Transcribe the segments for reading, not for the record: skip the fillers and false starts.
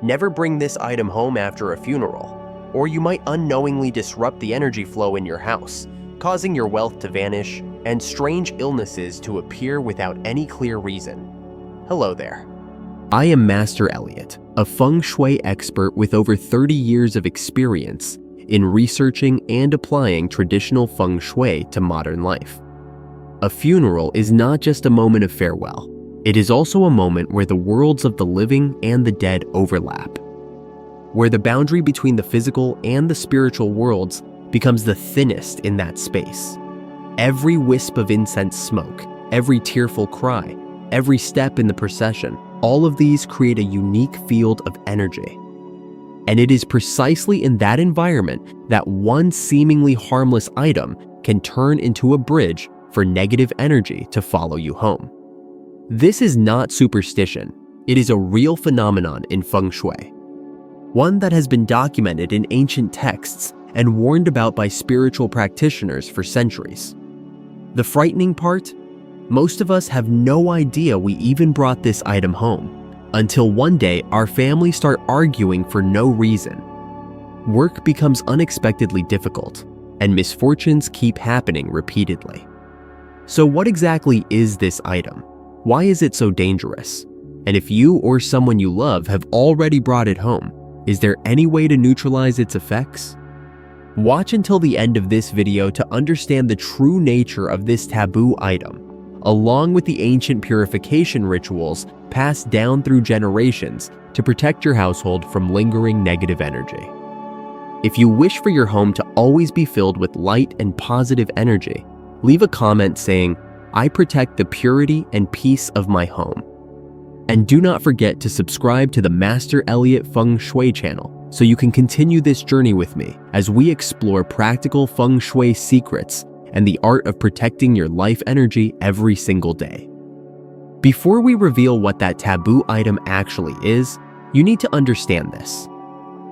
Never bring this item home after a funeral, or you might unknowingly disrupt the energy flow in your house, causing your wealth to vanish and strange illnesses to appear without any clear reason. Hello there. I am Master Elliot, a feng shui expert with over 30 years of experience in researching and applying traditional feng shui to modern life. A funeral is not just a moment of farewell. It is also a moment where the worlds of the living and the dead overlap, where the boundary between the physical and the spiritual worlds becomes the thinnest in that space. Every wisp of incense smoke, every tearful cry, every step in the procession, all of these create a unique field of energy. And it is precisely in that environment that one seemingly harmless item can turn into a bridge for negative energy to follow you home. This is not superstition. It is a real phenomenon in feng shui, one that has been documented in ancient texts and warned about by spiritual practitioners for centuries. The frightening part? Most of us have no idea we even brought this item home, until one day our family start arguing for no reason. Work becomes unexpectedly difficult, and misfortunes keep happening repeatedly. So what exactly is this item? Why is it so dangerous? And if you or someone you love have already brought it home, is there any way to neutralize its effects? Watch until the end of this video to understand the true nature of this taboo item, along with the ancient purification rituals passed down through generations to protect your household from lingering negative energy. If you wish for your home to always be filled with light and positive energy, leave a comment saying, "I protect the purity and peace of my home." And do not forget to subscribe to the Master Elliot Feng Shui channel so you can continue this journey with me as we explore practical feng shui secrets and the art of protecting your life energy every single day. Before we reveal what that taboo item actually is, you need to understand this.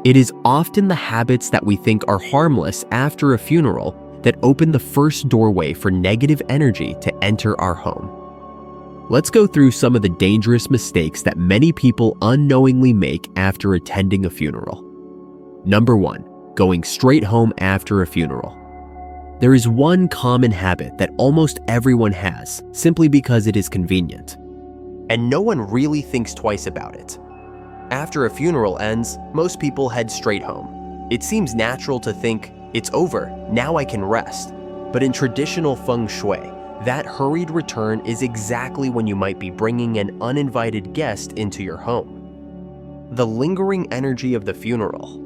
It is often the habits that we think are harmless after a funeral that open the first doorway for negative energy to enter our home. Let's go through some of the dangerous mistakes that many people unknowingly make after attending a funeral. Number 1, going straight home after a funeral. There is one common habit that almost everyone has simply because it is convenient, and no one really thinks twice about it. After a funeral ends, most people head straight home. It seems natural to think, "It's over, now I can rest." But in traditional feng shui, that hurried return is exactly when you might be bringing an uninvited guest into your home. The lingering energy of the funeral.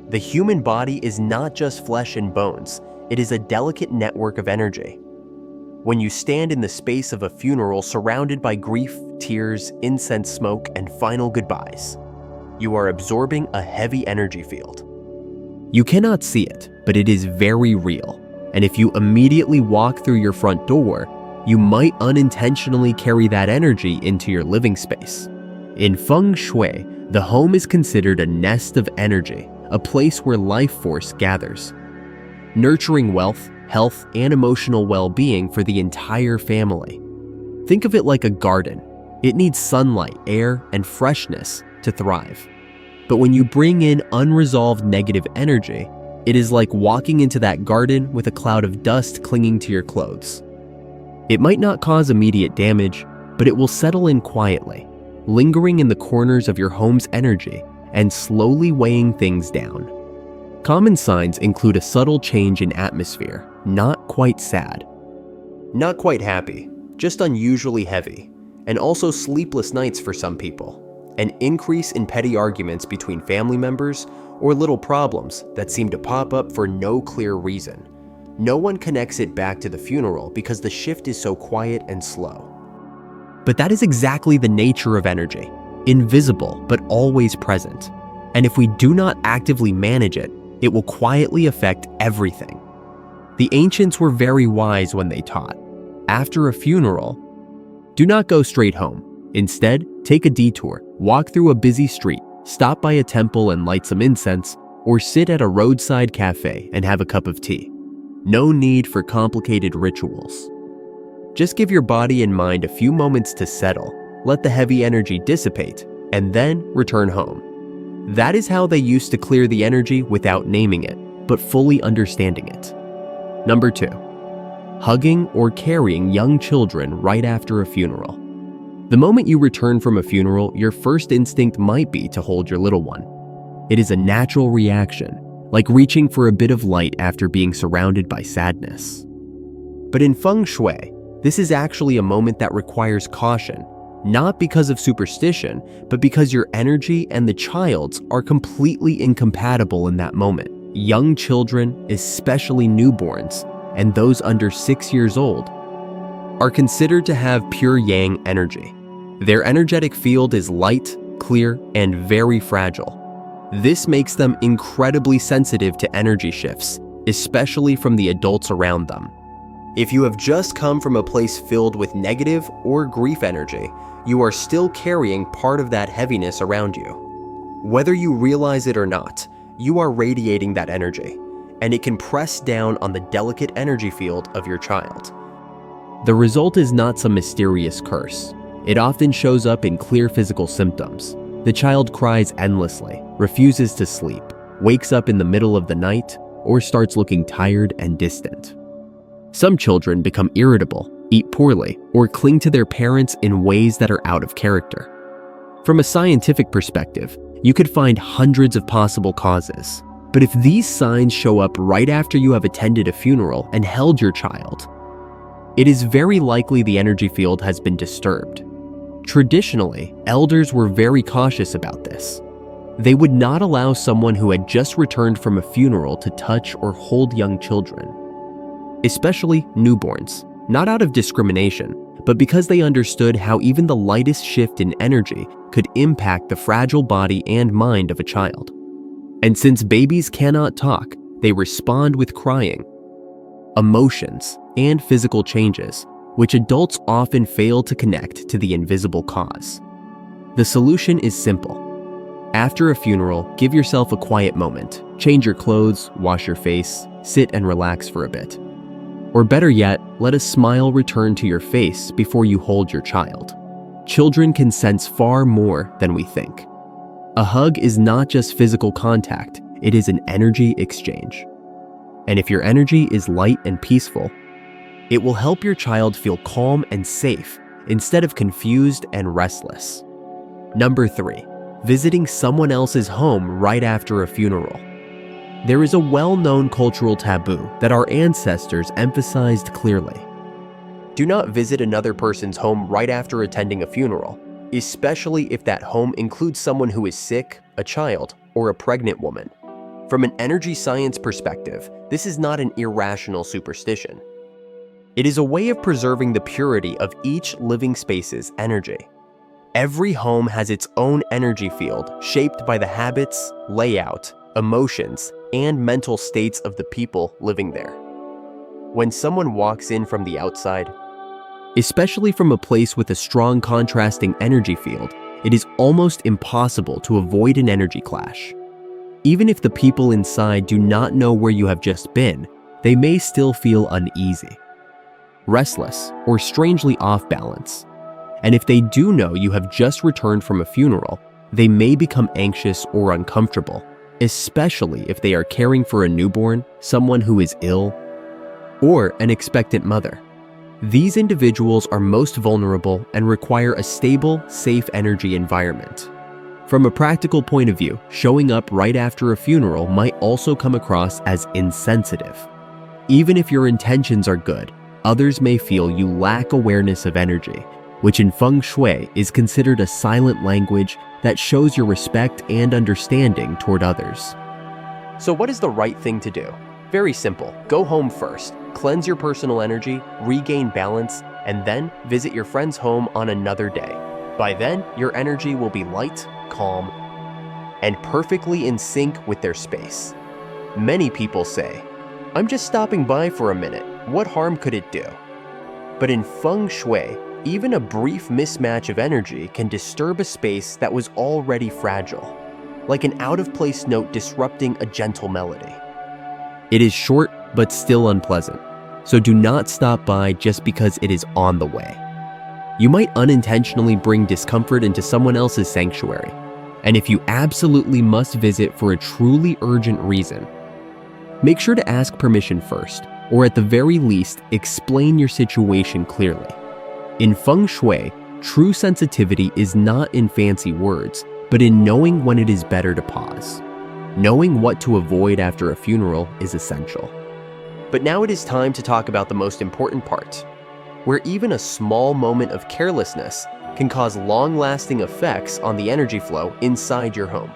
The human body is not just flesh and bones, it is a delicate network of energy. When you stand in the space of a funeral surrounded by grief, tears, incense smoke, and final goodbyes, you are absorbing a heavy energy field. You cannot see it, but it is very real. And if you immediately walk through your front door, you might unintentionally carry that energy into your living space. In feng shui, the home is considered a nest of energy, a place where life force gathers, nurturing wealth, health, and emotional well-being for the entire family. Think of it like a garden. It needs sunlight, air, and freshness to thrive. But when you bring in unresolved negative energy, it is like walking into that garden with a cloud of dust clinging to your clothes. It might not cause immediate damage, but it will settle in quietly, lingering in the corners of your home's energy and slowly weighing things down. Common signs include a subtle change in atmosphere, not quite sad, not quite happy, just unusually heavy, and also sleepless nights for some people, an increase in petty arguments between family members, or little problems that seem to pop up for no clear reason. No one connects it back to the funeral because the shift is so quiet and slow. But that is exactly the nature of energy, invisible but always present. And if we do not actively manage it, it will quietly affect everything. The ancients were very wise when they taught, after a funeral, do not go straight home. Instead, take a detour, walk through a busy street, stop by a temple and light some incense, or sit at a roadside cafe and have a cup of tea. No need for complicated rituals. Just give your body and mind a few moments to settle, let the heavy energy dissipate, and then return home. That is how they used to clear the energy without naming it, but fully understanding it. Number 2. Hugging or carrying young children right after a funeral. The moment you return from a funeral, your first instinct might be to hold your little one. It is a natural reaction, like reaching for a bit of light after being surrounded by sadness. But in feng shui, this is actually a moment that requires caution, not because of superstition, but because your energy and the child's are completely incompatible in that moment. Young children, especially newborns, and those under 6 years old, are considered to have pure yang energy. Their energetic field is light, clear, and very fragile. This makes them incredibly sensitive to energy shifts, especially from the adults around them. If you have just come from a place filled with negative or grief energy, you are still carrying part of that heaviness around you. Whether you realize it or not, you are radiating that energy, and it can press down on the delicate energy field of your child. The result is not some mysterious curse. It often shows up in clear physical symptoms. The child cries endlessly, refuses to sleep, wakes up in the middle of the night, or starts looking tired and distant. Some children become irritable, eat poorly, or cling to their parents in ways that are out of character. From a scientific perspective, you could find hundreds of possible causes. But if these signs show up right after you have attended a funeral and held your child, it is very likely the energy field has been disturbed. Traditionally, elders were very cautious about this. They would not allow someone who had just returned from a funeral to touch or hold young children, especially newborns, not out of discrimination, but because they understood how even the lightest shift in energy could impact the fragile body and mind of a child. And since babies cannot talk, they respond with crying, emotions, and physical changes, which adults often fail to connect to the invisible cause. The solution is simple. After a funeral, give yourself a quiet moment. Change your clothes, wash your face, sit and relax for a bit. Or better yet, let a smile return to your face before you hold your child. Children can sense far more than we think. A hug is not just physical contact, it is an energy exchange. And if your energy is light and peaceful, it will help your child feel calm and safe instead of confused and restless. Number 3, visiting someone else's home right after a funeral. There is a well-known cultural taboo that our ancestors emphasized clearly. Do not visit another person's home right after attending a funeral, especially if that home includes someone who is sick, a child, or a pregnant woman. From an energy science perspective, this is not an irrational superstition. It is a way of preserving the purity of each living space's energy. Every home has its own energy field shaped by the habits, layout, emotions, and mental states of the people living there. When someone walks in from the outside, especially from a place with a strong contrasting energy field, it is almost impossible to avoid an energy clash. Even if the people inside do not know where you have just been, they may still feel uneasy, restless, or strangely off balance. And if they do know you have just returned from a funeral, they may become anxious or uncomfortable, especially if they are caring for a newborn, someone who is ill, or an expectant mother. These individuals are most vulnerable and require a stable, safe energy environment. From a practical point of view, showing up right after a funeral might also come across as insensitive. Even if your intentions are good, others may feel you lack awareness of energy, which in feng shui is considered a silent language that shows your respect and understanding toward others. So what is the right thing to do? Very simple. Go home first, cleanse your personal energy, regain balance, and then visit your friend's home on another day. By then, your energy will be light, calm, and perfectly in sync with their space. Many people say, "I'm just stopping by for a minute. What harm could it do?" But in feng shui, even a brief mismatch of energy can disturb a space that was already fragile, like an out-of-place note disrupting a gentle melody. It is short but still unpleasant, so do not stop by just because it is on the way. You might unintentionally bring discomfort into someone else's sanctuary. And if you absolutely must visit for a truly urgent reason, make sure to ask permission first, or at the very least, explain your situation clearly. In feng shui, true sensitivity is not in fancy words, but in knowing when it is better to pause. Knowing what to avoid after a funeral is essential. But now it is time to talk about the most important part, where even a small moment of carelessness can cause long-lasting effects on the energy flow inside your home.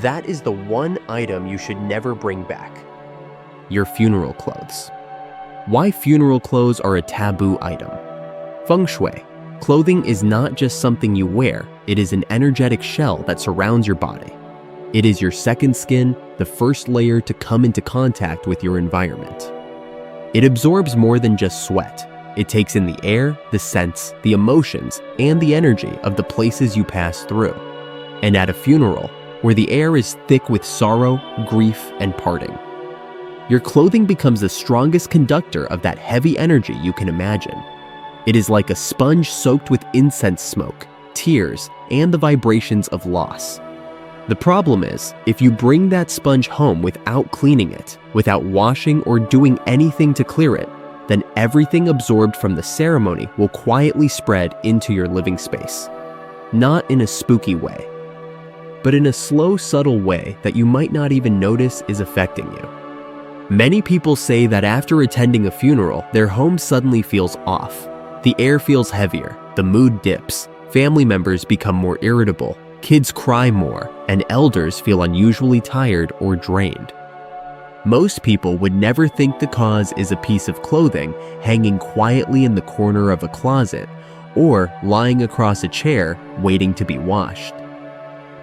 That is the one item you should never bring back: your funeral clothes. Why funeral clothes are a taboo item? Feng shui. Clothing is not just something you wear, it is an energetic shell that surrounds your body. It is your second skin, the first layer to come into contact with your environment. It absorbs more than just sweat. It takes in the air, the scents, the emotions, and the energy of the places you pass through. And at a funeral, where the air is thick with sorrow, grief, and parting, your clothing becomes the strongest conductor of that heavy energy you can imagine. It is like a sponge soaked with incense smoke, tears, and the vibrations of loss. The problem is, if you bring that sponge home without cleaning it, without washing or doing anything to clear it, then everything absorbed from the ceremony will quietly spread into your living space. Not in a spooky way, but in a slow, subtle way that you might not even notice is affecting you. Many people say that after attending a funeral, their home suddenly feels off. The air feels heavier, the mood dips, family members become more irritable, kids cry more, and elders feel unusually tired or drained. Most people would never think the cause is a piece of clothing hanging quietly in the corner of a closet or lying across a chair waiting to be washed.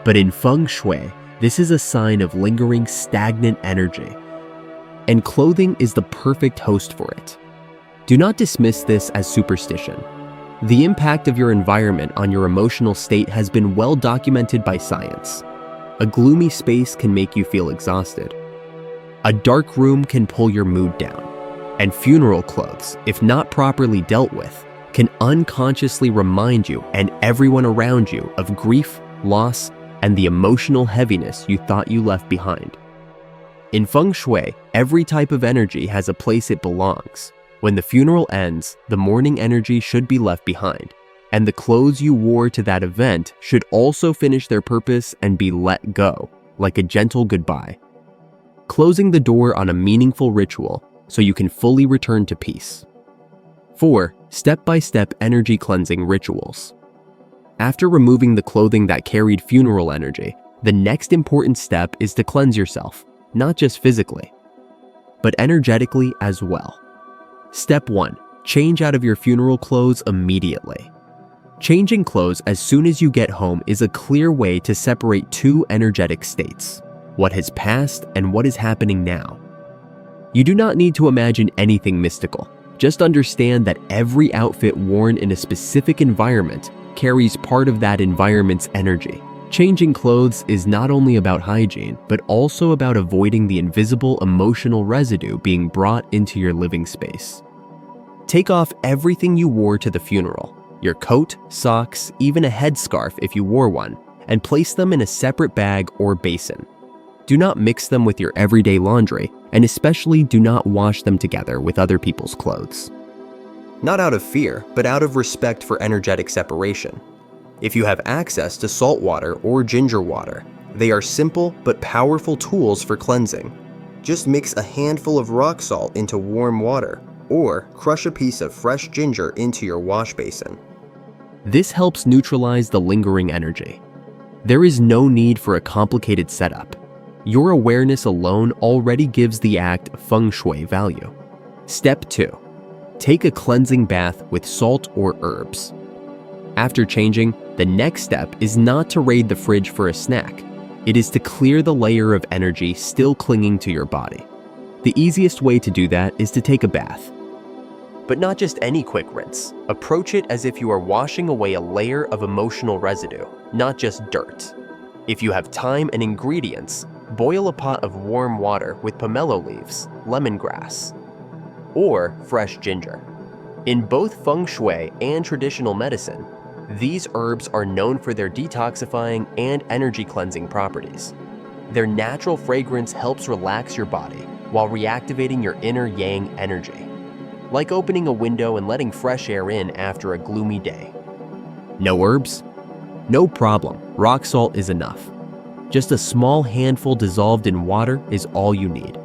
But in feng shui, this is a sign of lingering stagnant energy, and clothing is the perfect host for it. Do not dismiss this as superstition. The impact of your environment on your emotional state has been well documented by science. A gloomy space can make you feel exhausted. A dark room can pull your mood down. And funeral clothes, if not properly dealt with, can unconsciously remind you and everyone around you of grief, loss, and the emotional heaviness you thought you left behind. In feng shui, every type of energy has a place it belongs. When the funeral ends, the mourning energy should be left behind, and the clothes you wore to that event should also finish their purpose and be let go, like a gentle goodbye. Closing the door on a meaningful ritual so you can fully return to peace. 4. Step-by-step energy cleansing rituals. After removing the clothing that carried funeral energy, the next important step is to cleanse yourself, not just physically, but energetically as well. Step 1. Change out of your funeral clothes immediately. Changing clothes as soon as you get home is a clear way to separate two energetic states: what has passed and what is happening now. You do not need to imagine anything mystical. Just understand that every outfit worn in a specific environment carries part of that environment's energy. Changing clothes is not only about hygiene, but also about avoiding the invisible emotional residue being brought into your living space. Take off everything you wore to the funeral, your coat, socks, even a headscarf if you wore one, and place them in a separate bag or basin. Do not mix them with your everyday laundry, and especially do not wash them together with other people's clothes. Not out of fear, but out of respect for energetic separation. If you have access to salt water or ginger water, they are simple but powerful tools for cleansing. Just mix a handful of rock salt into warm water, or crush a piece of fresh ginger into your wash basin. This helps neutralize the lingering energy. There is no need for a complicated setup. Your awareness alone already gives the act feng shui value. Step 2. Take a cleansing bath with salt or herbs. After changing, the next step is not to raid the fridge for a snack. It is to clear the layer of energy still clinging to your body. The easiest way to do that is to take a bath. But not just any quick rinse. Approach it as if you are washing away a layer of emotional residue, not just dirt. If you have time and ingredients, boil a pot of warm water with pomelo leaves, lemongrass, or fresh ginger. In both feng shui and traditional medicine, These herbs are known for their detoxifying and energy cleansing properties. Their natural fragrance helps relax your body while reactivating your inner yang energy, like opening a window and letting fresh air in after a gloomy day. No herbs? No problem, rock salt is enough. Just a small handful dissolved in water is all you need.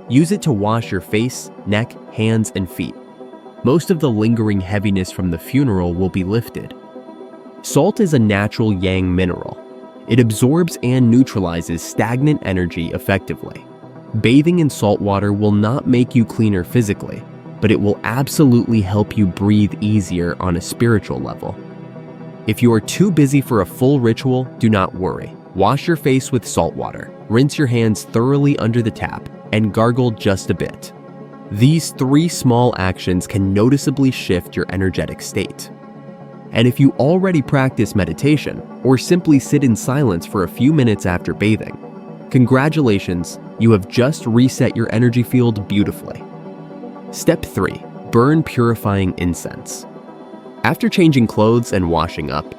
Use it to wash your face, neck, hands, and feet. Most of the lingering heaviness from the funeral will be lifted. Salt is a natural yang mineral. It absorbs and neutralizes stagnant energy effectively. Bathing in salt water will not make you cleaner physically, but it will absolutely help you breathe easier on a spiritual level. If you are too busy for a full ritual, do not worry. Wash your face with salt water, rinse your hands thoroughly under the tap, and gargle just a bit. These 3 small actions can noticeably shift your energetic state. And if you already practice meditation or simply sit in silence for a few minutes after bathing, congratulations, you have just reset your energy field beautifully. Step 3. Burn purifying incense. After changing clothes and washing up,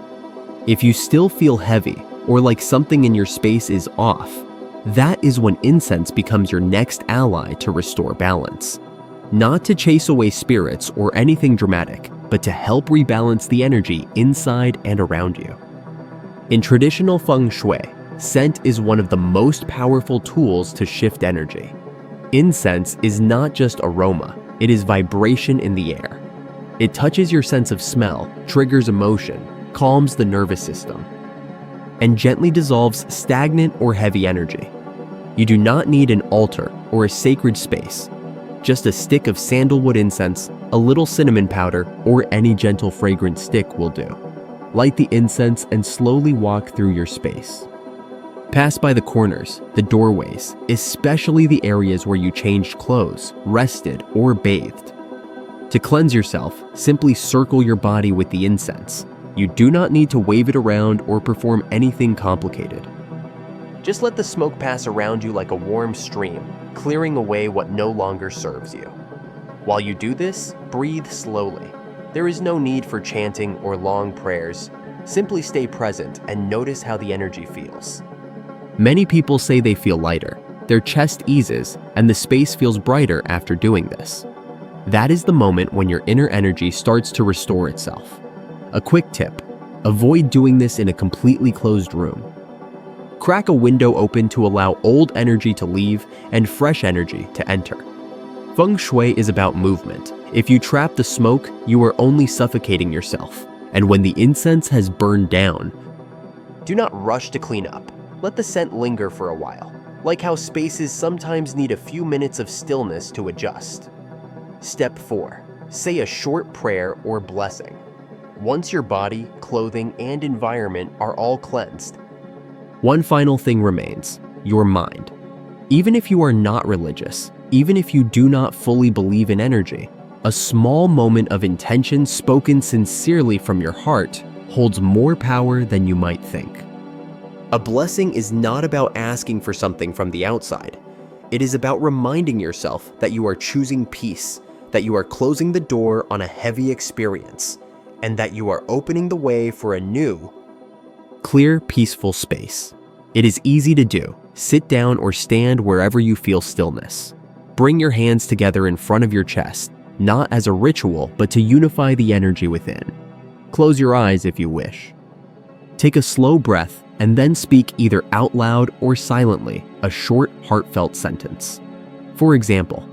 if you still feel heavy or like something in your space is off, that is when incense becomes your next ally to restore balance. Not to chase away spirits or anything dramatic, but to help rebalance the energy inside and around you. In traditional feng shui, scent is one of the most powerful tools to shift energy. Incense is not just aroma, it is vibration in the air. It touches your sense of smell, triggers emotion, calms the nervous system, and gently dissolves stagnant or heavy energy. You do not need an altar or a sacred space. Just a stick of sandalwood incense, a little cinnamon powder, or any gentle fragrant stick will do. Light the incense and slowly walk through your space. Pass by the corners, the doorways, especially the areas where you changed clothes, rested, or bathed. To cleanse yourself, simply circle your body with the incense. You do not need to wave it around or perform anything complicated. Just let the smoke pass around you like a warm stream, clearing away what no longer serves you. While you do this, breathe slowly. There is no need for chanting or long prayers. Simply stay present and notice how the energy feels. Many people say they feel lighter, their chest eases, and the space feels brighter after doing this. That is the moment when your inner energy starts to restore itself. A quick tip: avoid doing this in a completely closed room. Crack a window open to allow old energy to leave and fresh energy to enter. Feng Shui is about movement. If you trap the smoke, you are only suffocating yourself. And when the incense has burned down, do not rush to clean up. Let the scent linger for a while, like how spaces sometimes need a few minutes of stillness to adjust. Step 4. Say a short prayer or blessing. Once your body, clothing, and environment are all cleansed, one final thing remains: your mind. Even if you are not religious, even if you do not fully believe in energy, a small moment of intention spoken sincerely from your heart holds more power than you might think. A blessing is not about asking for something from the outside. It is about reminding yourself that you are choosing peace, that you are closing the door on a heavy experience, and that you are opening the way for a new, clear, peaceful space. It is easy to do. Sit down or stand wherever you feel stillness. Bring your hands together in front of your chest, not as a ritual, but to unify the energy within. Close your eyes if you wish. Take a slow breath and then speak either out loud or silently a short, heartfelt sentence. For example,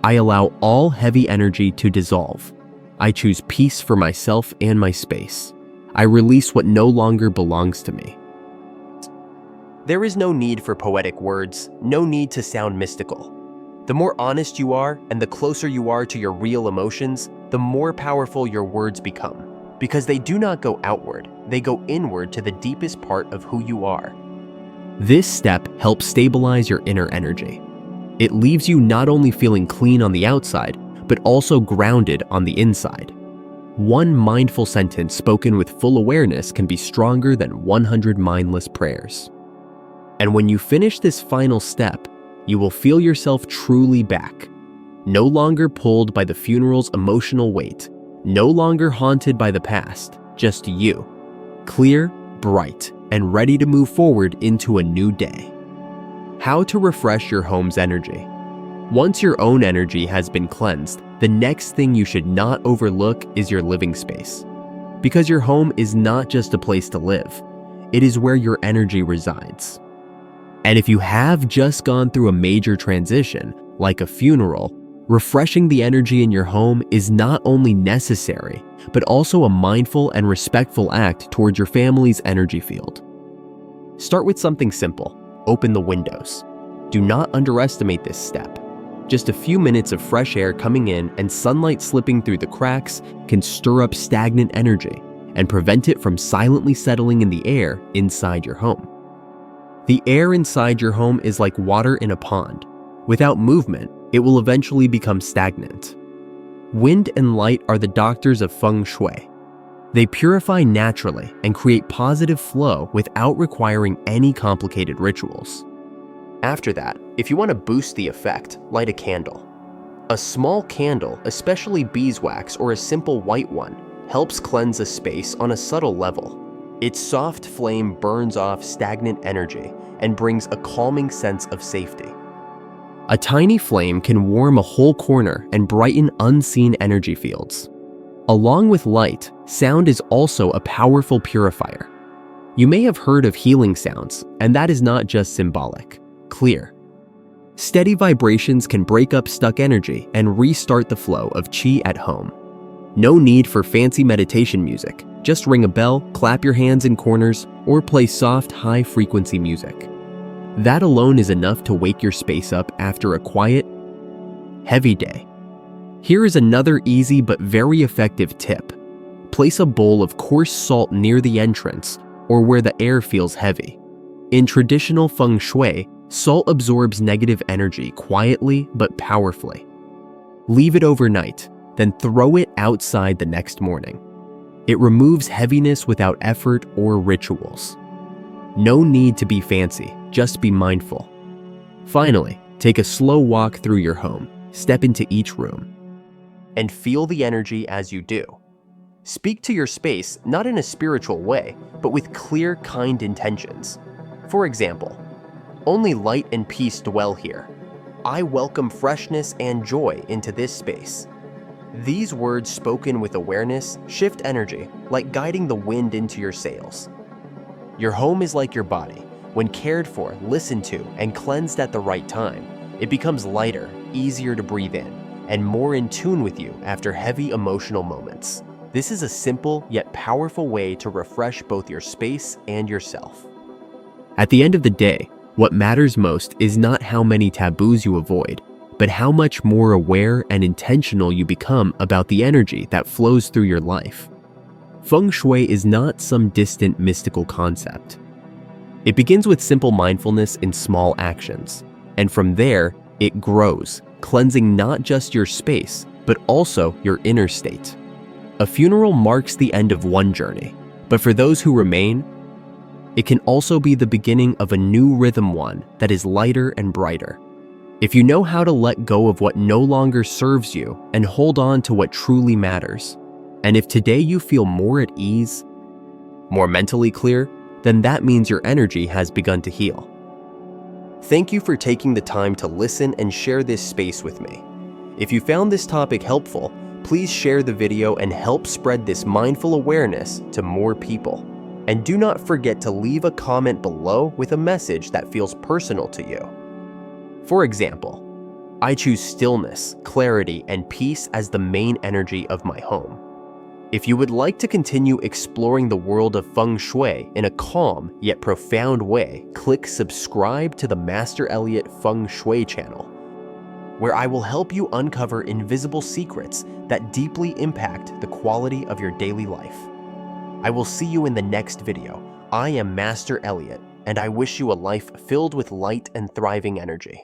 I allow all heavy energy to dissolve. I choose peace for myself and my space. I release what no longer belongs to me. There is no need for poetic words, no need to sound mystical. The more honest you are and the closer you are to your real emotions, the more powerful your words become. Because they do not go outward, they go inward to the deepest part of who you are. This step helps stabilize your inner energy. It leaves you not only feeling clean on the outside, but also grounded on the inside. One mindful sentence spoken with full awareness can be stronger than 100 mindless prayers. And when you finish this final step, you will feel yourself truly back. No longer pulled by the funeral's emotional weight, no longer haunted by the past, just you, clear, bright, and ready to move forward into a new day. How to refresh your home's energy. Once your own energy has been cleansed, the next thing you should not overlook is your living space. Because your home is not just a place to live, it is where your energy resides. And if you have just gone through a major transition, like a funeral, refreshing the energy in your home is not only necessary, but also a mindful and respectful act towards your family's energy field. Start with something simple. Open the windows. Do not underestimate this step. Just a few minutes of fresh air coming in and sunlight slipping through the cracks can stir up stagnant energy and prevent it from silently settling in the air inside your home. The air inside your home is like water in a pond. Without movement, it will eventually become stagnant. Wind and light are the doctors of feng shui. They purify naturally and create positive flow without requiring any complicated rituals. After that, if you want to boost the effect, light a candle. A small candle, especially beeswax or a simple white one, helps cleanse a space on a subtle level. Its soft flame burns off stagnant energy and brings a calming sense of safety. A tiny flame can warm a whole corner and brighten unseen energy fields. Along with light, sound is also a powerful purifier. You may have heard of healing sounds, and that is not just symbolic. Clear. Steady vibrations can break up stuck energy and restart the flow of qi at home. No need for fancy meditation music. Just ring a bell, clap your hands in corners, or play soft, high-frequency music. That alone is enough to wake your space up after a quiet, heavy day. Here is another easy but very effective tip. Place a bowl of coarse salt near the entrance or where the air feels heavy. In traditional feng shui, salt absorbs negative energy quietly but powerfully. Leave it overnight, then throw it outside the next morning. It removes heaviness without effort or rituals. No need to be fancy, just be mindful. Finally, take a slow walk through your home, step into each room, and feel the energy as you do. Speak to your space not in a spiritual way, but with clear, kind intentions. For example, only light and peace dwell here. I welcome freshness and joy into this space. These words spoken with awareness shift energy, like guiding the wind into your sails. Your home is like your body. When cared for, listened to, and cleansed at the right time, it becomes lighter, easier to breathe in, and more in tune with you after heavy emotional moments. This is a simple yet powerful way to refresh both your space and yourself. At the end of the day, what matters most is not how many taboos you avoid, but how much more aware and intentional you become about the energy that flows through your life. Feng Shui is not some distant mystical concept. It begins with simple mindfulness in small actions, and from there, it grows, cleansing not just your space, but also your inner state. A funeral marks the end of one journey, but for those who remain, it can also be the beginning of a new rhythm, one that is lighter and brighter. If you know how to let go of what no longer serves you and hold on to what truly matters, and if today you feel more at ease, more mentally clear, then that means your energy has begun to heal. Thank you for taking the time to listen and share this space with me. If you found this topic helpful, please share the video and help spread this mindful awareness to more people. And do not forget to leave a comment below with a message that feels personal to you. For example, I choose stillness, clarity, and peace as the main energy of my home. If you would like to continue exploring the world of Feng Shui in a calm yet profound way, click subscribe to the Master Elliot Feng Shui channel, where I will help you uncover invisible secrets that deeply impact the quality of your daily life. I will see you in the next video. I am Master Elliot, and I wish you a life filled with light and thriving energy.